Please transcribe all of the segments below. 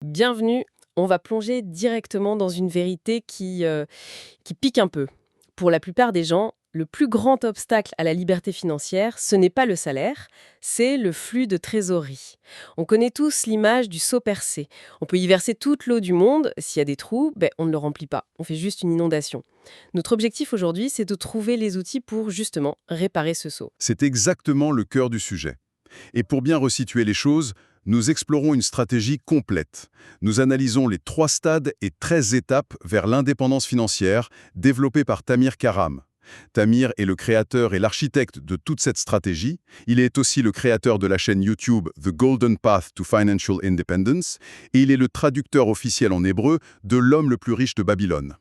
Bienvenue, on va plonger directement dans une vérité qui pique un peu. Pour la plupart des gens, le plus grand obstacle à la liberté financière, ce n'est pas le salaire, c'est le flux de trésorerie. On connaît tous l'image du seau percé. On peut y verser toute l'eau du monde, s'il y a des trous, on ne le remplit pas, on fait juste une inondation. Notre objectif aujourd'hui, c'est de trouver les outils pour justement réparer ce seau. C'est exactement le cœur du sujet. Et pour bien resituer les choses, nous explorons une stratégie complète. Nous analysons les 3 stades et 13 étapes vers l'indépendance financière développées par Tamir Karam. Tamir est le créateur et l'architecte de toute cette stratégie. Il est aussi le créateur de la chaîne YouTube The Golden Path to Financial Independence et il est le traducteur officiel en hébreu de L'homme le plus riche de Babylone.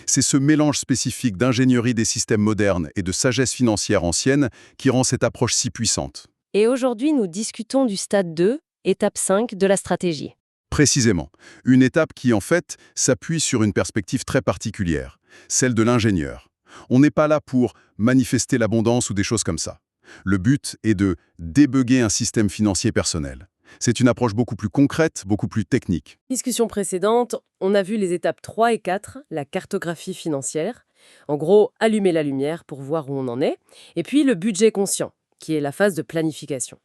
C'est ce mélange spécifique d'ingénierie des systèmes modernes et de sagesse financière ancienne qui rend cette approche si puissante. Et aujourd'hui, nous discutons du stade 2, étape 5 de la stratégie. Précisément, une étape qui, en fait, s'appuie sur une perspective très particulière, celle de l'ingénieur. On n'est pas là pour manifester l'abondance ou des choses comme ça. Le but est de débugger un système financier personnel. C'est une approche beaucoup plus concrète, beaucoup plus technique. Discussion précédente, on a vu les étapes 3 et 4, la cartographie financière. En gros, allumer la lumière pour voir où on en est. Et puis le budget conscient, qui est la phase de planification.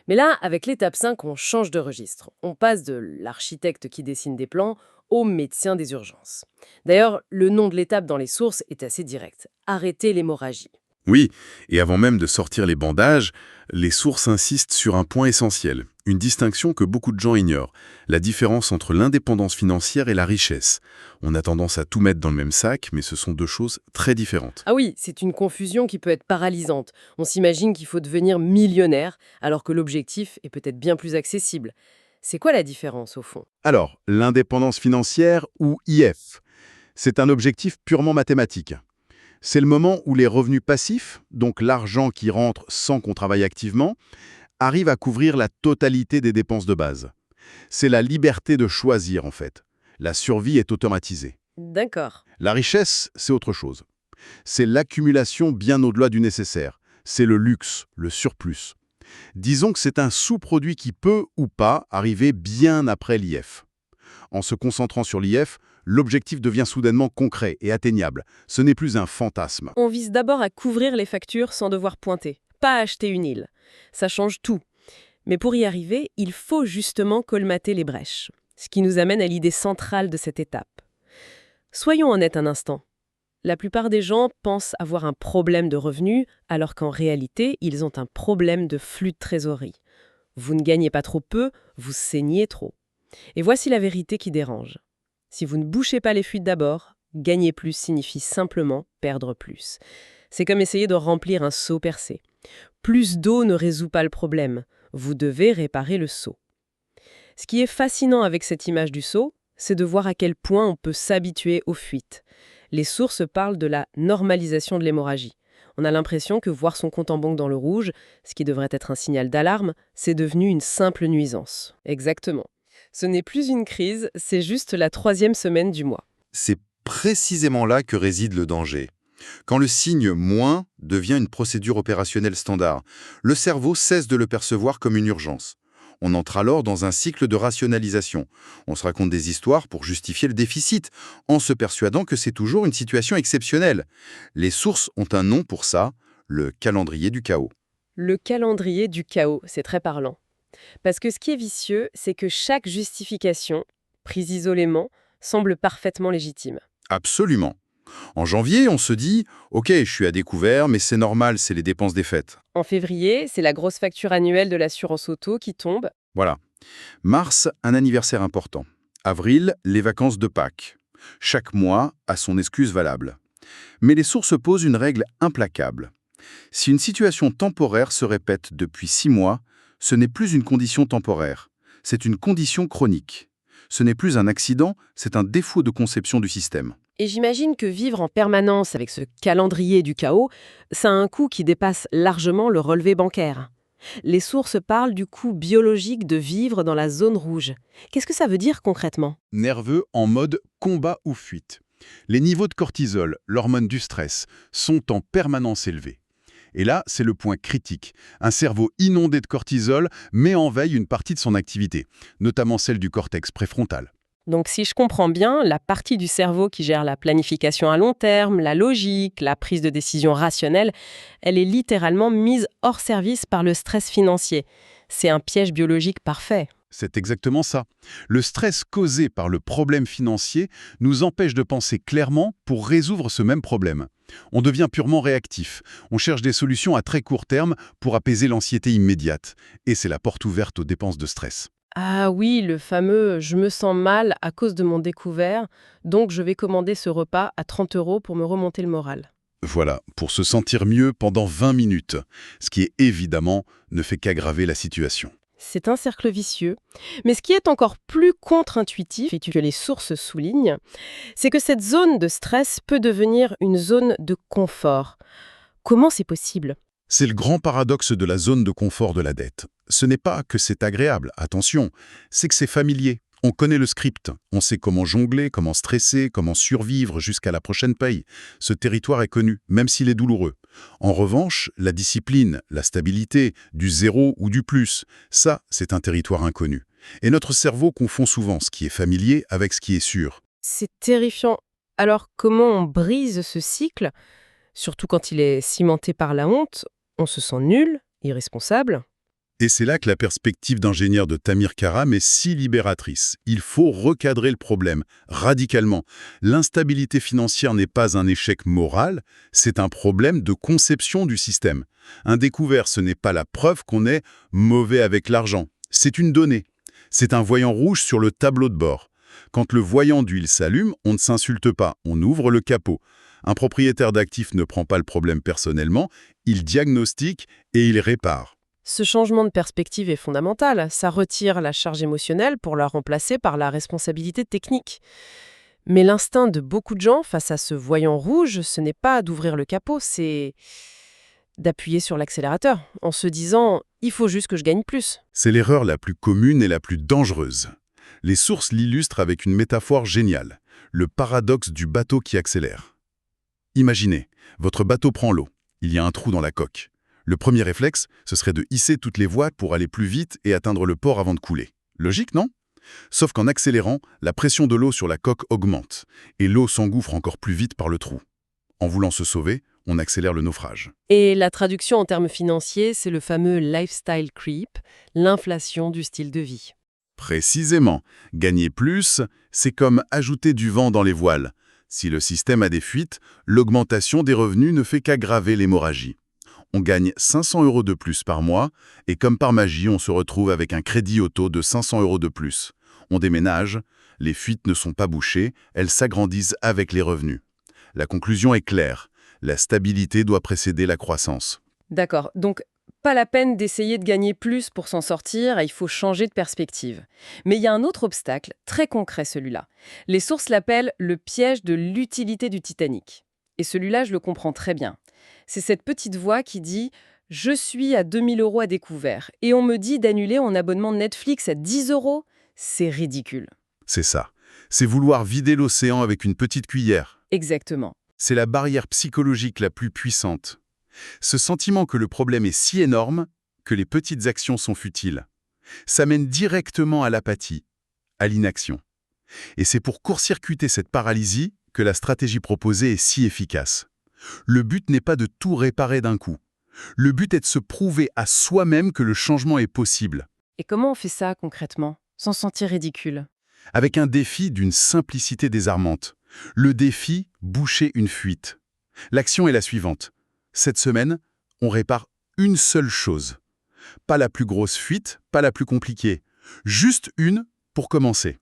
Mais là, avec l'étape 5, on change de registre. On passe de l'architecte qui dessine des plans au médecin des urgences. D'ailleurs, le nom de l'étape dans les sources est assez direct. Arrêter l'hémorragie. Oui, et avant même de sortir les bandages, les sources insistent sur un point essentiel, une distinction que beaucoup de gens ignorent, la différence entre l'indépendance financière et la richesse. On a tendance à tout mettre dans le même sac, mais ce sont deux choses très différentes. Ah oui, c'est une confusion qui peut être paralysante. On s'imagine qu'il faut devenir millionnaire, alors que l'objectif est peut-être bien plus accessible. C'est quoi la différence au fond? Alors, l'indépendance financière ou IF, c'est un objectif purement mathématique. C'est le moment où les revenus passifs, donc l'argent qui rentre sans qu'on travaille activement, arrivent à couvrir la totalité des dépenses de base. C'est la liberté de choisir, en fait. La survie est automatisée. D'accord. La richesse, c'est autre chose. C'est l'accumulation bien au-delà du nécessaire. C'est le luxe, le surplus. Disons que c'est un sous-produit qui peut ou pas arriver bien après l'IF. En se concentrant sur l'IF, l'objectif devient soudainement concret et atteignable. Ce n'est plus un fantasme. On vise d'abord à couvrir les factures sans devoir pointer, pas acheter une île. Ça change tout. Mais pour y arriver, il faut justement colmater les brèches. Ce qui nous amène à l'idée centrale de cette étape. Soyons honnêtes un instant. La plupart des gens pensent avoir un problème de revenus, alors qu'en réalité, ils ont un problème de flux de trésorerie. Vous ne gagnez pas trop peu, vous saignez trop. Et voici la vérité qui dérange. Si vous ne bouchez pas les fuites d'abord, gagner plus signifie simplement perdre plus. C'est comme essayer de remplir un seau percé. Plus d'eau ne résout pas le problème. Vous devez réparer le seau. Ce qui est fascinant avec cette image du seau, c'est de voir à quel point on peut s'habituer aux fuites. Les sources parlent de la normalisation de l'hémorragie. On a l'impression que voir son compte en banque dans le rouge, ce qui devrait être un signal d'alarme, c'est devenu une simple nuisance. Exactement. Ce n'est plus une crise, c'est juste la 3e semaine du mois. C'est précisément là que réside le danger. Quand le signe « moins » devient une procédure opérationnelle standard, le cerveau cesse de le percevoir comme une urgence. On entre alors dans un cycle de rationalisation. On se raconte des histoires pour justifier le déficit, en se persuadant que c'est toujours une situation exceptionnelle. Les sources ont un nom pour ça, le calendrier du chaos. Le calendrier du chaos, c'est très parlant. Parce que ce qui est vicieux, c'est que chaque justification, prise isolément, semble parfaitement légitime. Absolument. En janvier, on se dit « Ok, je suis à découvert, mais c'est normal, c'est les dépenses des fêtes. En février, c'est la grosse facture annuelle de l'assurance auto qui tombe. » Voilà. Mars, un anniversaire important. Avril, les vacances de Pâques. Chaque mois a son excuse valable. Mais les sources posent une règle implacable. Si une situation temporaire se répète depuis 6 mois, ce n'est plus une condition temporaire, c'est une condition chronique. Ce n'est plus un accident, c'est un défaut de conception du système. Et j'imagine que vivre en permanence avec ce calendrier du chaos, ça a un coût qui dépasse largement le relevé bancaire. Les sources parlent du coût biologique de vivre dans la zone rouge. Qu'est-ce que ça veut dire concrètement? Nerveux en mode combat ou fuite. Les niveaux de cortisol, l'hormone du stress, sont en permanence élevés. Et là, c'est le point critique. Un cerveau inondé de cortisol met en veille une partie de son activité, notamment celle du cortex préfrontal. Donc si je comprends bien, la partie du cerveau qui gère la planification à long terme, la logique, la prise de décision rationnelle, elle est littéralement mise hors service par le stress financier. C'est un piège biologique parfait. C'est exactement ça. Le stress causé par le problème financier nous empêche de penser clairement pour résoudre ce même problème. On devient purement réactif. On cherche des solutions à très court terme pour apaiser l'anxiété immédiate. Et c'est la porte ouverte aux dépenses de stress. Ah oui, le fameux « je me sens mal à cause de mon découvert, donc je vais commander ce repas à 30 € pour me remonter le moral ». Voilà, pour se sentir mieux pendant 20 minutes, ce qui évidemment ne fait qu'aggraver la situation. C'est un cercle vicieux. Mais ce qui est encore plus contre-intuitif, et que les sources soulignent, c'est que cette zone de stress peut devenir une zone de confort. Comment c'est possible ? C'est le grand paradoxe de la zone de confort de la dette. Ce n'est pas que c'est agréable, attention, c'est que c'est familier. On connaît le script, on sait comment jongler, comment stresser, comment survivre jusqu'à la prochaine paye. Ce territoire est connu, même s'il est douloureux. En revanche, la discipline, la stabilité, du zéro ou du plus, ça, c'est un territoire inconnu. Et notre cerveau confond souvent ce qui est familier avec ce qui est sûr. C'est terrifiant. Alors comment on brise ce cycle ? Surtout quand il est cimenté par la honte, on se sent nul, irresponsable. Et c'est là que la perspective d'ingénieur de Tamir Karam est si libératrice. Il faut recadrer le problème, radicalement. L'instabilité financière n'est pas un échec moral, c'est un problème de conception du système. Un découvert, ce n'est pas la preuve qu'on est mauvais avec l'argent. C'est une donnée. C'est un voyant rouge sur le tableau de bord. Quand le voyant d'huile s'allume, on ne s'insulte pas, on ouvre le capot. Un propriétaire d'actifs ne prend pas le problème personnellement, il diagnostique et il répare. Ce changement de perspective est fondamental. Ça retire la charge émotionnelle pour la remplacer par la responsabilité technique. Mais l'instinct de beaucoup de gens face à ce voyant rouge, ce n'est pas d'ouvrir le capot, c'est d'appuyer sur l'accélérateur en se disant « il faut juste que je gagne plus ». C'est l'erreur la plus commune et la plus dangereuse. Les sources l'illustrent avec une métaphore géniale, le paradoxe du bateau qui accélère. Imaginez, votre bateau prend l'eau, il y a un trou dans la coque. Le premier réflexe, ce serait de hisser toutes les voiles pour aller plus vite et atteindre le port avant de couler. Logique, non ? Sauf qu'en accélérant, la pression de l'eau sur la coque augmente, et l'eau s'engouffre encore plus vite par le trou. En voulant se sauver, on accélère le naufrage. Et la traduction en termes financiers, c'est le fameux lifestyle creep, l'inflation du style de vie. Précisément, gagner plus, c'est comme ajouter du vent dans les voiles. Si le système a des fuites, l'augmentation des revenus ne fait qu'aggraver l'hémorragie. On gagne 500 € de plus par mois, et comme par magie, on se retrouve avec un crédit auto de 500 € de plus. On déménage, les fuites ne sont pas bouchées, elles s'agrandissent avec les revenus. La conclusion est claire, la stabilité doit précéder la croissance. D'accord, donc pas la peine d'essayer de gagner plus pour s'en sortir, il faut changer de perspective. Mais il y a un autre obstacle, très concret celui-là. Les sources l'appellent le piège de l'utilité du Titanic. Et celui-là, je le comprends très bien. C'est cette petite voix qui dit « Je suis à 2000 € à découvert et on me dit d'annuler mon abonnement Netflix à 10 €. C'est ridicule. » C'est ça. C'est vouloir vider l'océan avec une petite cuillère. Exactement. C'est la barrière psychologique la plus puissante. Ce sentiment que le problème est si énorme que les petites actions sont futiles. Ça mène directement à l'apathie, à l'inaction. Et c'est pour court-circuiter cette paralysie que la stratégie proposée est si efficace. Le but n'est pas de tout réparer d'un coup. Le but est de se prouver à soi-même que le changement est possible. Et comment on fait ça concrètement, sans se sentir ridicule ? Avec un défi d'une simplicité désarmante. Le défi, boucher une fuite. L'action est la suivante. Cette semaine, on répare une seule chose. Pas la plus grosse fuite, pas la plus compliquée. Juste une pour commencer.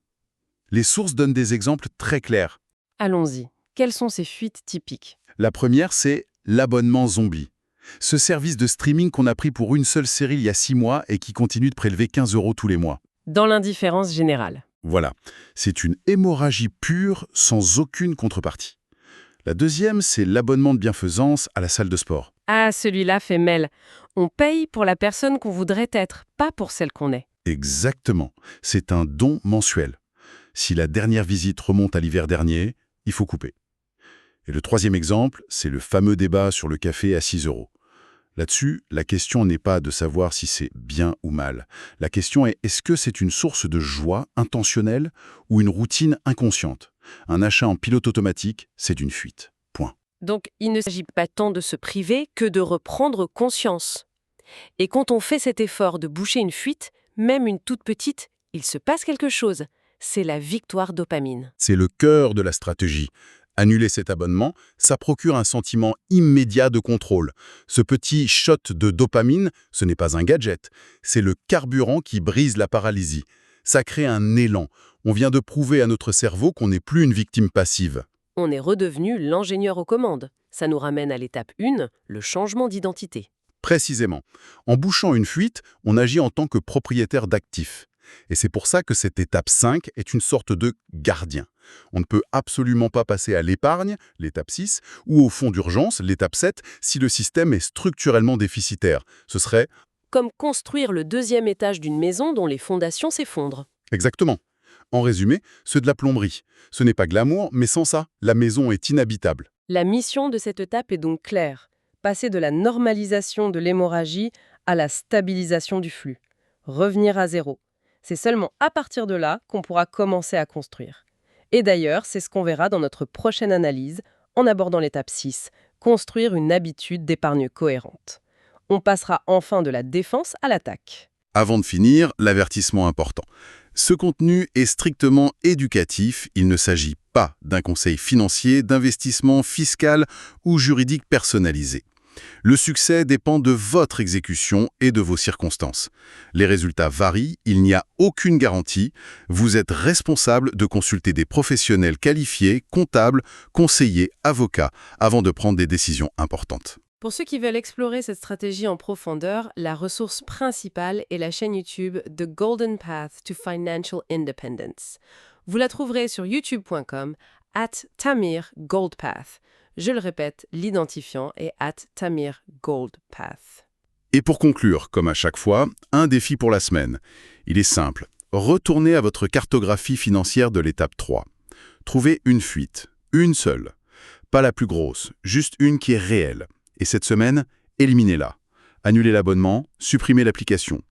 Les sources donnent des exemples très clairs. Allons-y. Quelles sont ces fuites typiques ? La première, c'est l'abonnement zombie. Ce service de streaming qu'on a pris pour une seule série il y a 6 mois et qui continue de prélever 15 € tous les mois. Dans l'indifférence générale. Voilà, c'est une hémorragie pure sans aucune contrepartie. La deuxième, c'est l'abonnement de bienfaisance à la salle de sport. Ah, celui-là fait mêle. On paye pour la personne qu'on voudrait être, pas pour celle qu'on est. Exactement, c'est un don mensuel. Si la dernière visite remonte à l'hiver dernier, il faut couper. Et le troisième exemple, c'est le fameux débat sur le café à 6 €. Là-dessus, la question n'est pas de savoir si c'est bien ou mal. La question est-ce que c'est une source de joie intentionnelle ou une routine inconsciente? Un achat en pilote automatique, c'est une fuite. Point. Donc, il ne s'agit pas tant de se priver que de reprendre conscience. Et quand on fait cet effort de boucher une fuite, même une toute petite, il se passe quelque chose. C'est la victoire dopamine. C'est le cœur de la stratégie. Annuler cet abonnement, ça procure un sentiment immédiat de contrôle. Ce petit shot de dopamine, ce n'est pas un gadget, c'est le carburant qui brise la paralysie. Ça crée un élan. On vient de prouver à notre cerveau qu'on n'est plus une victime passive. On est redevenu l'ingénieur aux commandes. Ça nous ramène à l'étape 1, le changement d'identité. Précisément. En bouchant une fuite, on agit en tant que propriétaire d'actifs. Et c'est pour ça que cette étape 5 est une sorte de gardien. On ne peut absolument pas passer à l'épargne, l'étape 6, ou au fonds d'urgence, l'étape 7, si le système est structurellement déficitaire. Ce serait... Comme construire le deuxième étage d'une maison dont les fondations s'effondrent. Exactement. En résumé, c'est de la plomberie. Ce n'est pas glamour, mais sans ça, la maison est inhabitable. La mission de cette étape est donc claire. Passer de la normalisation de l'hémorragie à la stabilisation du flux. Revenir à zéro. C'est seulement à partir de là qu'on pourra commencer à construire. Et d'ailleurs, c'est ce qu'on verra dans notre prochaine analyse, en abordant l'étape 6, construire une habitude d'épargne cohérente. On passera enfin de la défense à l'attaque. Avant de finir, l'avertissement important. Ce contenu est strictement éducatif, il ne s'agit pas d'un conseil financier, d'investissement fiscal ou juridique personnalisé. Le succès dépend de votre exécution et de vos circonstances. Les résultats varient, il n'y a aucune garantie. Vous êtes responsable de consulter des professionnels qualifiés, comptables, conseillers, avocats, avant de prendre des décisions importantes. Pour ceux qui veulent explorer cette stratégie en profondeur, la ressource principale est la chaîne YouTube The Golden Path to Financial Independence. Vous la trouverez sur youtube.com @TamirGoldPath. Je le répète, l'identifiant est @TamirGoldPath. Et pour conclure, comme à chaque fois, un défi pour la semaine. Il est simple. Retournez à votre cartographie financière de l'étape 3. Trouvez une fuite, une seule. Pas la plus grosse, juste une qui est réelle. Et cette semaine, éliminez-la. Annulez l'abonnement, supprimez l'application.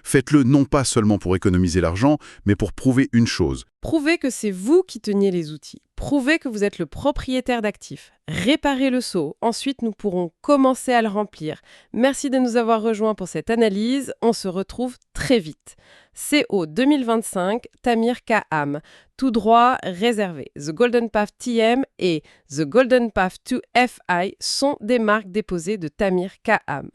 Faites-le non pas seulement pour économiser l'argent, mais pour prouver une chose. Prouvez que c'est vous qui teniez les outils. Prouvez que vous êtes le propriétaire d'actifs. Réparez le seau. Ensuite, nous pourrons commencer à le remplir. Merci de nous avoir rejoints pour cette analyse. On se retrouve très vite. CO 2025, Tamir K-AM. Tout droit réservé. The Golden Path TM et The Golden Path 2 FI sont des marques déposées de Tamir K-AM.